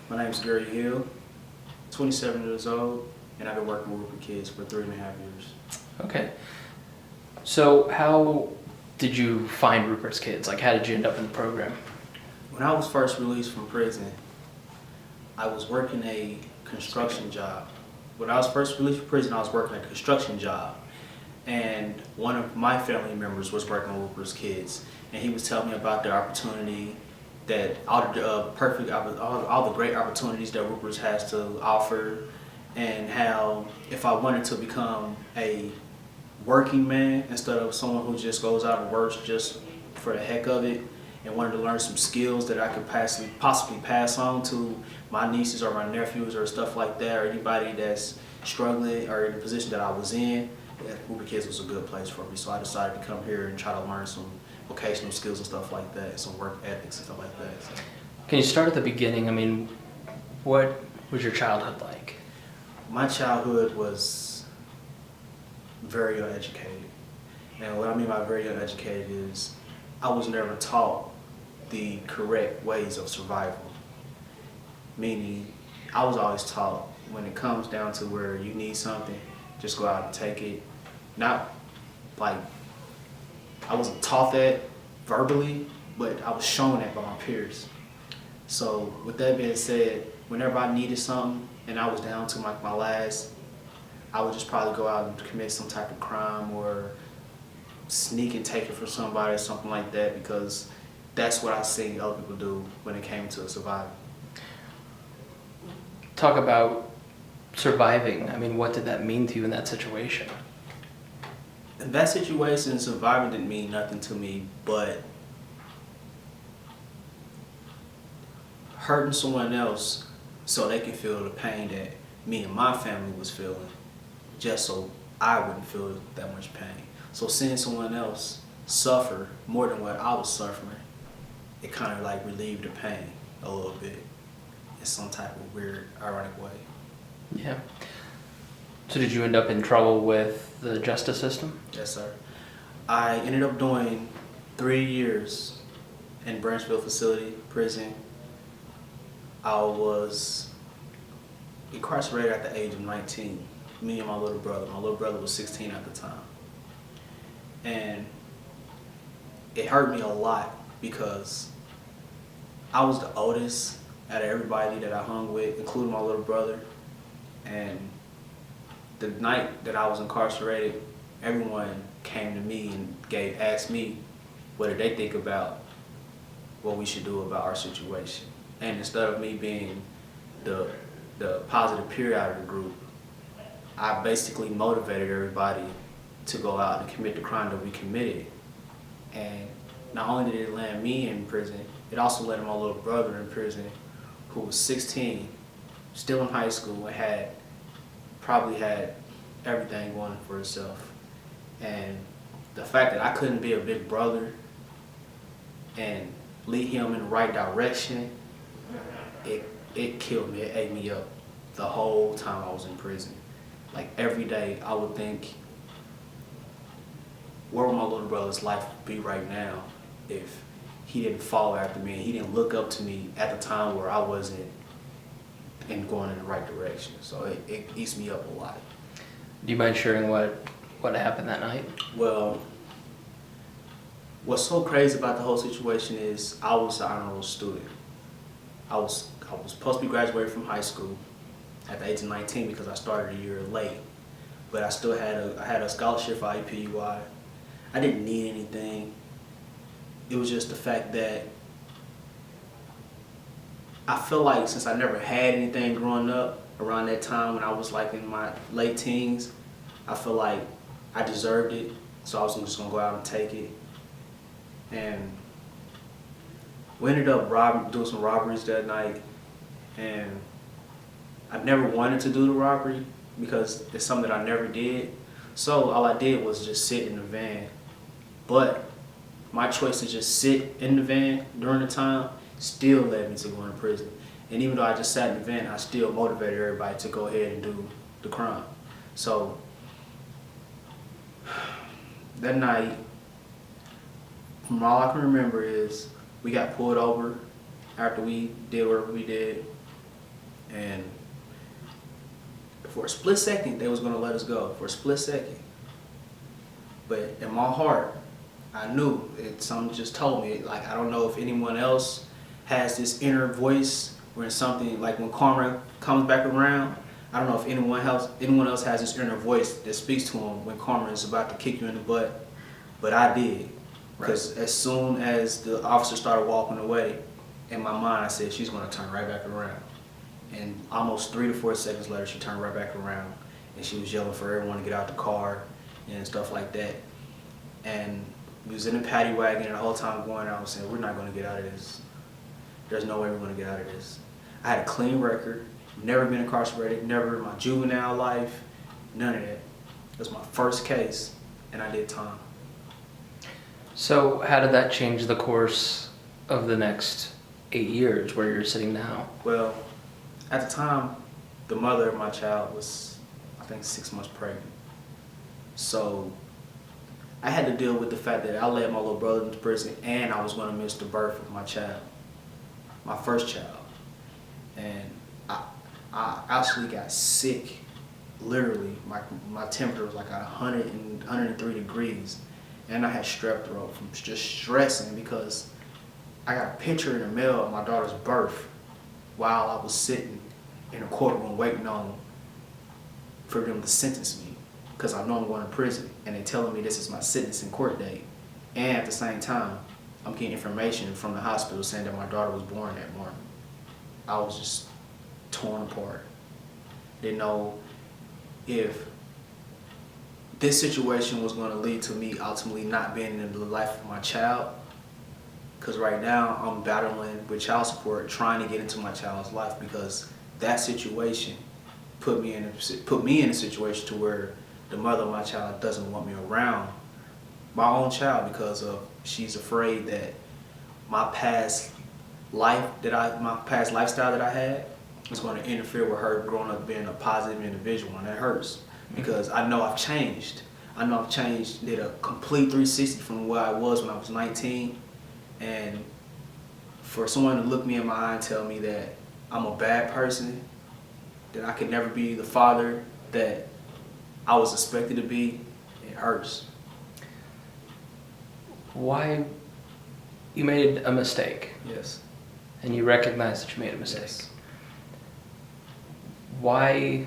My name is Gary Hill, 27 years old, and I've been working with Rupert kids for 3.5 years. Okay. So how did you find Rupert's kids? Like, how did you end up in the program? When I was first released from prison, I was working a construction job. When I was first released from prison, I was working a construction job. And one of my family members was working with Rupert's kids. And he was telling me about the opportunity that all the great opportunities that Rupert has to offer, and how if I wanted to become a working man instead of someone who just goes out and works just for the heck of it, and wanted to learn some skills that I could possibly pass on to my nieces or my nephews or stuff like that, or anybody that's struggling or in the position that I was in, Rupert Kids was a good place for me. So I decided to come here and try to learn some vocational skills and stuff like that, some work ethics and stuff like that. So. Can you start at the beginning? I mean, what was your childhood like? My childhood was very uneducated. And what I mean by very uneducated is I was never taught the correct ways of survival. Meaning, I was always taught when it comes down to where you need something, just go out and take it. Not like, I wasn't taught that verbally, but I was shown that by my peers. So with that being said, whenever I needed something and I was down to my last, I would just probably go out and commit some type of crime or sneak and take it from somebody or something like that, because that's what I seen other people do when it came to surviving. Talk about surviving. I mean, what did that mean to you in that situation? In that situation, surviving didn't mean nothing to me, but hurting someone else so they can feel the pain that me and my family was feeling, just so I wouldn't feel that much pain. So seeing someone else suffer more than what I was suffering, it kind of like relieved the pain a little bit in some type of weird, ironic way. Yeah. So did you end up in trouble with the justice system? Yes, sir. I ended up doing 3 years in Branchville facility, prison. I was incarcerated at the age of 19, me and my little brother. My little brother was 16 at the time. And it hurt me a lot because I was the oldest out of everybody that I hung with, including my little brother. And the night that I was incarcerated, everyone came to me and asked me what did they think about what we should do about our situation. And instead of me being the positive peer out of the group, I basically motivated everybody to go out and commit the crime that we committed. And not only did it land me in prison, it also landed my little brother in prison, who was 16, still in high school, and probably had everything going for himself. And the fact that I couldn't be a big brother and lead him in the right direction, it killed me, it ate me up the whole time I was in prison. Like every day I would think, where would my little brother's life be right now if he didn't follow after me and he didn't look up to me at the time where I wasn't going in the right direction. So it eats me up a lot. Do you mind sharing what happened that night? Well, what's so crazy about the whole situation is I was an honor roll student. I was supposed to be graduating from high school at the age of 19 because I started a year late. But I still had a scholarship for IUPUI. I didn't need anything. It was just the fact that I feel like since I never had anything growing up around that time when I was like in my late teens, I feel like I deserved it. So I was just gonna go out and take it. And we ended up doing some robberies that night. And I never wanted to do the robbery because it's something that I never did. So all I did was just sit in the van. But my choice to just sit in the van during the time still led me to going to prison. And even though I just sat in the van, I still motivated everybody to go ahead and do the crime. So that night, from all I can remember is we got pulled over after we did whatever we did. And for a split second, they was gonna let us go, for a split second. But in my heart, I knew something just told me, like, I don't know if anyone else has this inner voice when something, like when karma comes back around, I don't know if anyone else has this inner voice that speaks to them when karma is about to kick you in the butt, but I did. Because as soon as the officer started walking away, in my mind I said, she's gonna turn right back around. And almost 3 to 4 seconds later, she turned right back around and she was yelling for everyone to get out the car and stuff like that. And we was in the paddy wagon, and the whole time going out, I was saying, we're not gonna get out of this. There's no way we're gonna get out of this. I had a clean record, never been incarcerated, never in my juvenile life, none of that. It was my first case, and I did time. So how did that change the course of the next 8 years where you're sitting now? Well, at the time, the mother of my child was, I think, 6 months pregnant. So I had to deal with the fact that I led my little brother into prison, and I was going to miss the birth of my child, my first child. And I actually got sick, literally. My temperature was like at 103 degrees. And I had strep throat from just stressing, because I got a picture in the mail of my daughter's birth while I was sitting in a courtroom waiting for them to sentence me, because I know I'm going to prison, and they're telling me this is my sentencing court date. And at the same time, I'm getting information from the hospital saying that my daughter was born that morning. I was just torn apart. Didn't know if this situation was going to lead to me ultimately not being in the life of my child, because right now I'm battling with child support, trying to get into my child's life, because that situation put me in a situation to where the mother of my child doesn't want me around my own child, because she's afraid that my past lifestyle that I had is going to interfere with her growing up being a positive individual, and that hurts. Because I know I've changed. I know I've changed, did a complete 360 from where I was when I was 19. And for someone to look me in my eye and tell me that I'm a bad person, that I could never be the father that I was expected to be, it hurts. Why? You made a mistake. Yes. And you recognize that you made a mistake. Yes. Why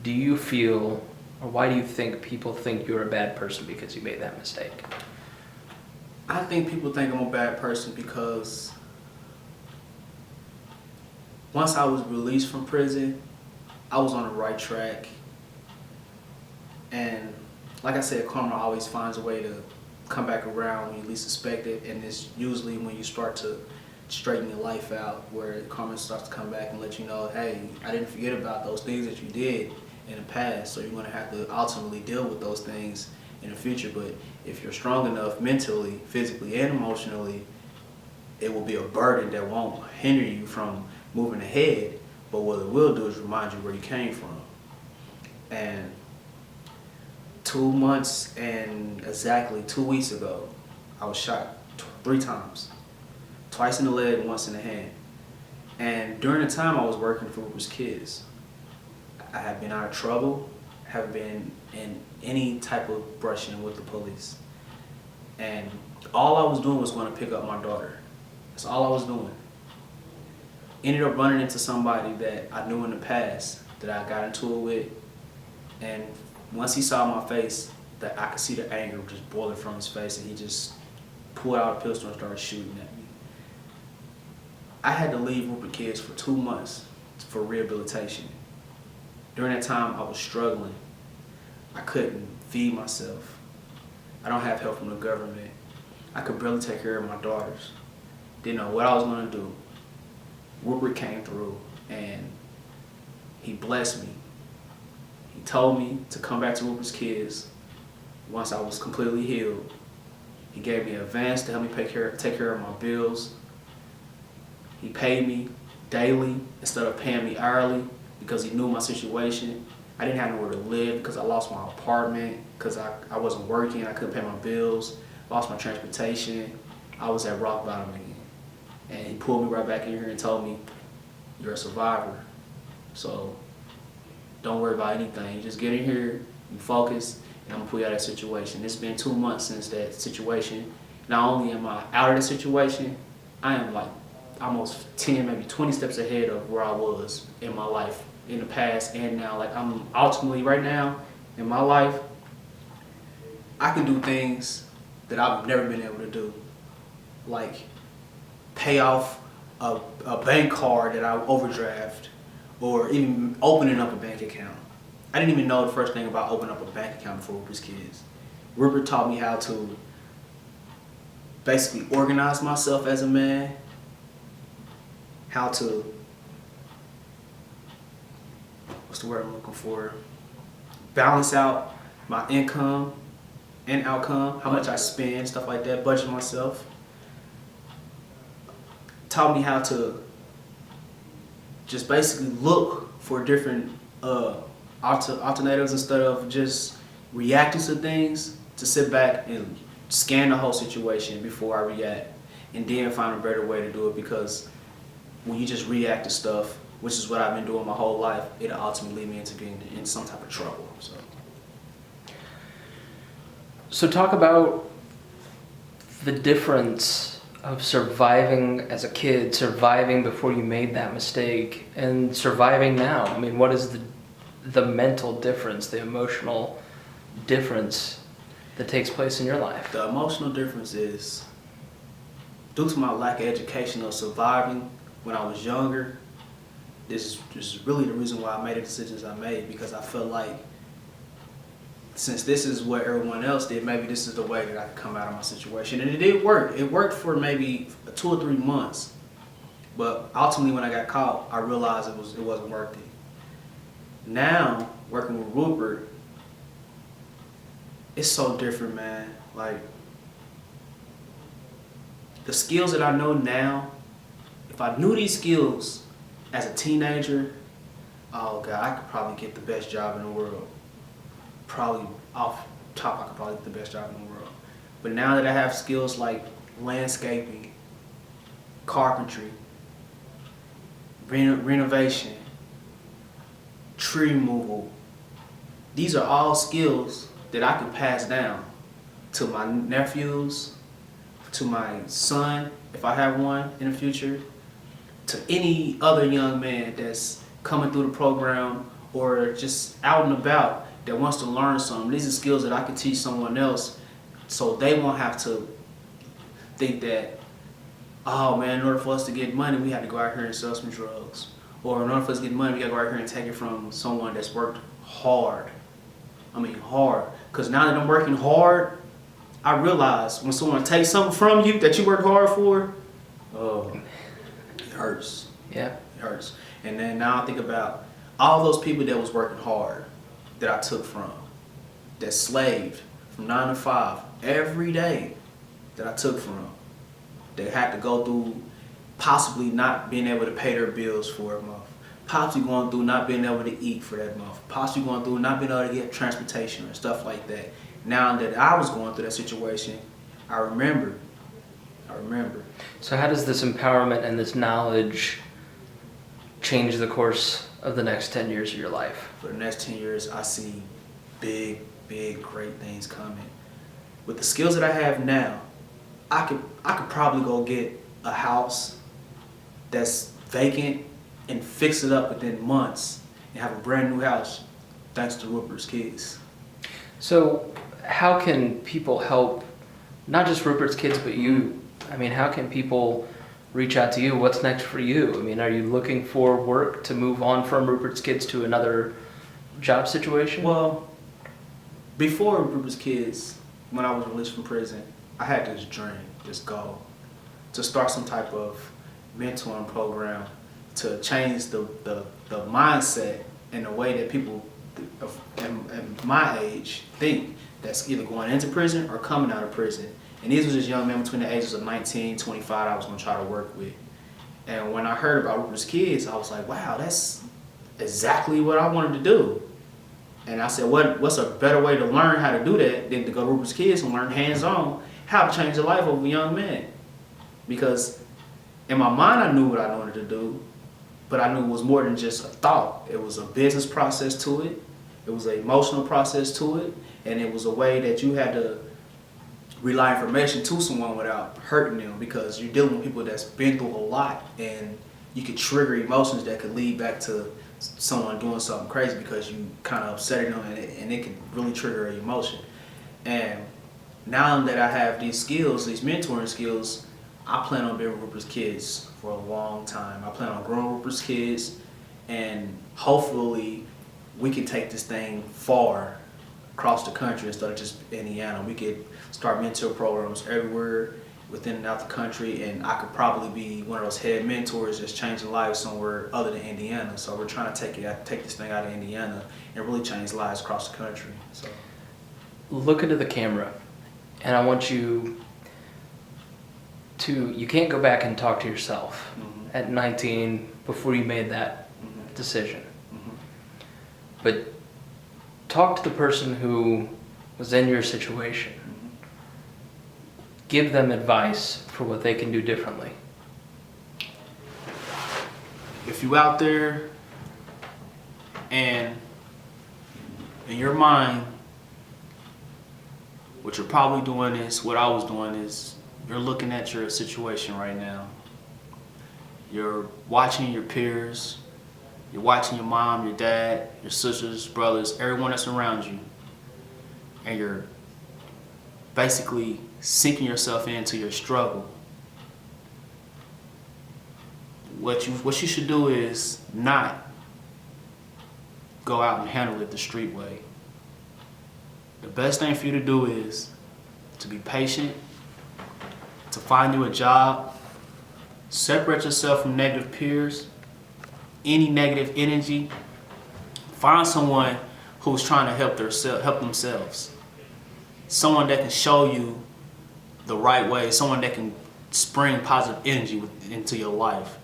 do you feel, or why do you think people think you're a bad person because you made that mistake? I think people think I'm a bad person because once I was released from prison, I was on the right track. And like I said, karma always finds a way to come back around when you least expect it. And it's usually when you start to straighten your life out where karma starts to come back and let you know, hey, I didn't forget about those things that you did in the past, so you're going to have to ultimately deal with those things in the future. But if you're strong enough mentally, physically, and emotionally, it will be a burden that won't hinder you from moving ahead, but what it will do is remind you where you came from. And 2 months and exactly 2 weeks ago, I was shot 3 times. Twice in the leg, once in the hand. And during the time I was working for Rupert's kids, I have been out of trouble, have been in any type of brushing with the police. And all I was doing was going to pick up my daughter. That's all I was doing. Ended up running into somebody that I knew in the past that I got into it with. And once he saw my face, that I could see the anger just boiling from his face, and he just pulled out a pistol and started shooting at me. I had to leave Rupert Kids for 2 months for rehabilitation. During that time, I was struggling. I couldn't feed myself. I don't have help from the government. I could barely take care of my daughters. Didn't know what I was going to do. Rupert came through and he blessed me. He told me to come back to Rupert's Kids once I was completely healed. He gave me an advance to help me take care of my bills. He paid me daily instead of paying me hourly because he knew my situation. I didn't have nowhere to live because I lost my apartment, because I wasn't working, I couldn't pay my bills, lost my transportation. I was at rock bottom again. And he pulled me right back in here and told me, you're a survivor. So don't worry about anything. You just get in here, you focus, and I'm gonna pull you out of that situation. It's been 2 months since that situation. Not only am I out of the situation, I am like almost 10, maybe 20 steps ahead of where I was in my life in the past and now. Like I'm ultimately right now in my life, I can do things that I've never been able to do. Like pay off a bank card that I overdraft, or even opening up a bank account. I didn't even know the first thing about opening up a bank account before Rupert's kids. Rupert taught me how to basically organize myself as a man, how to, what's the word I'm looking for? Balance out my income and outcome, how much I spend, stuff like that, budget myself. Taught me how to just basically look for different alternatives instead of just reacting to things, to sit back and scan the whole situation before I react and then find a better way to do it, because when you just react to stuff, which is what I've been doing my whole life, it'll ultimately lead me into being in some type of trouble. So talk about the difference of surviving as a kid, surviving before you made that mistake, and surviving now. I mean, what is the mental difference, the emotional difference that takes place in your life? The emotional difference is due to my lack of education of surviving when I was younger. This is really the reason why I made the decisions I made, because I felt like since this is what everyone else did, maybe this is the way that I could come out of my situation. And it did work. It worked for maybe 2 or 3 months. But ultimately when I got caught, I realized it wasn't worth it. Now, working with Rupert, it's so different, man. Like, the skills that I know now, if I knew these skills as a teenager, oh God, I could probably get the best job in the world. Probably off top, I could probably get the best job in the world. But now that I have skills like landscaping, carpentry, renovation, tree removal, these are all skills that I can pass down to my nephews, to my son, if I have one in the future, to any other young man that's coming through the program or just out and about that wants to learn something. These are skills that I can teach someone else so they won't have to think that, oh man, in order for us to get money, we have to go out here and sell some drugs. Or in order for us to get money, we gotta go out here and take it from someone that's worked hard. I mean hard. Because now that I'm working hard, I realize when someone takes something from you that you worked hard for, oh, it hurts. Yeah. It hurts. And then now I think about all those people that was working hard that I took from, that slaved from 9 to 5 every day that I took from, that had to go through possibly not being able to pay their bills for a month, possibly going through not being able to eat for that month, possibly going through not being able to get transportation or stuff like that. Now that I was going through that situation, I remember. So how does this empowerment and this knowledge change the course of the next 10 years of your life? For the next 10 years, I see big, great things coming. With the skills that I have now, I could probably go get a house that's vacant and fix it up within months and have a brand new house thanks to Rupert's kids. So how can people help, not just Rupert's kids, but you? I mean, how can people reach out to you? What's next for you? I mean, are you looking for work to move on from Rupert's kids to another job situation? Well, before Rupert's kids, when I was released from prison, I had this dream, this goal, to start some type of mentoring program to change the mindset and the way that people at my age think, that's either going into prison or coming out of prison. And these was just young men between the ages of 19, 25 I was going to try to work with. And when I heard about Rupert's kids, I was like, wow, that's exactly what I wanted to do. And I said, what's a better way to learn how to do that than to go to Rupert's kids and learn hands-on how to change the life of a young man? Because in my mind, I knew what I wanted to do, but I knew it was more than just a thought. It was a business process to it. It was an emotional process to it, and it was a way that you had to rely information to someone without hurting them, because you're dealing with people that's been through a lot, and you could trigger emotions that could lead back to someone doing something crazy because you kind of upsetting them, and it could really trigger an emotion. And now that I have these skills, these mentoring skills, I plan on being Rupert's kids for a long time. I plan on growing Rupert's kids, and hopefully we can take this thing far across the country instead of just Indiana. We could start mentor programs everywhere within and out the country, and I could probably be one of those head mentors that's changing lives somewhere other than Indiana. So we're trying to take this thing out of Indiana and really change lives across the country. So Look into the camera, and I want you to, you can't go back and talk to yourself at 19 before you made that decision. But talk to the person who was in your situation. Give them advice for what they can do differently. if you out there and in your mind, what you're probably doing is, what I was doing is, you're looking at your situation right now. You're watching your peers, you're watching your mom, your dad, your sisters, brothers, everyone that's around you, and you're basically sinking yourself into your struggle. What you should do is not go out and handle it the street way. The best thing for you to do is to be patient, to find you a job, separate yourself from negative peers, any negative energy. Find someone who's trying to help themselves. Someone that can show you the right way, someone that can spring positive energy into your life.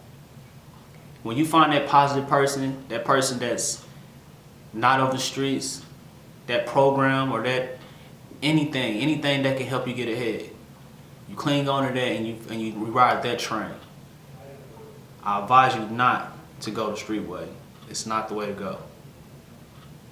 When you find that positive person, that person that's not on the streets, that program or that anything that can help you get ahead, you cling on to that and you ride that train. I advise you not to go the street way. It's not the way to go.